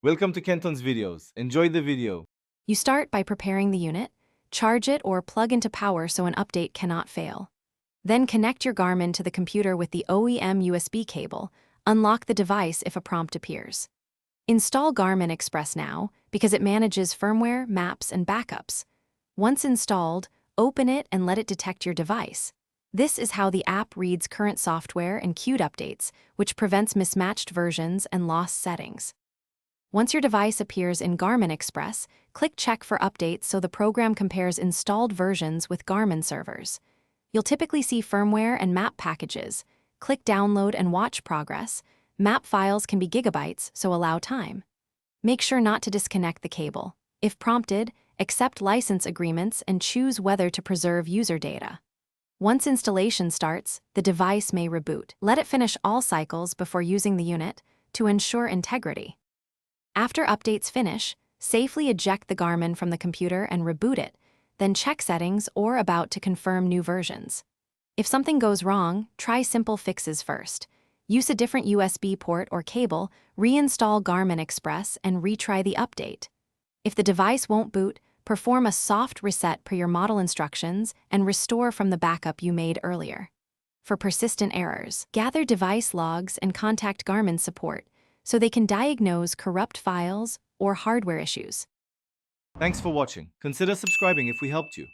Welcome to Kenton's videos. Enjoy the video. You start by preparing the unit, charge it or plug into power so an update cannot fail. Then connect your Garmin to the computer with the OEM USB cable. Unlock the device if a prompt appears. Install Garmin Express now because it manages firmware, maps, and backups. Once installed, open it and let it detect your device. This is how the app reads current software and queued updates, which prevents mismatched versions and lost settings. Once your device appears in Garmin Express, click Check for updates so the program compares installed versions with Garmin servers. You'll typically see firmware and map packages. Click Download and watch progress. Map files can be gigabytes, so allow time. Make sure not to disconnect the cable. If prompted, accept license agreements and choose whether to preserve user data. Once installation starts, the device may reboot. Let it finish all cycles before using the unit to ensure integrity. After updates finish, safely eject the Garmin from the computer and reboot it, then check settings or about to confirm new versions. If something goes wrong, try simple fixes first. Use a different USB port or cable, reinstall Garmin Express, and retry the update. If the device won't boot, perform a soft reset per your model instructions and restore from the backup you made earlier. For persistent errors, gather device logs and contact Garmin support so they can diagnose corrupt files or hardware issues. Thanks for watching. Consider subscribing if we helped you.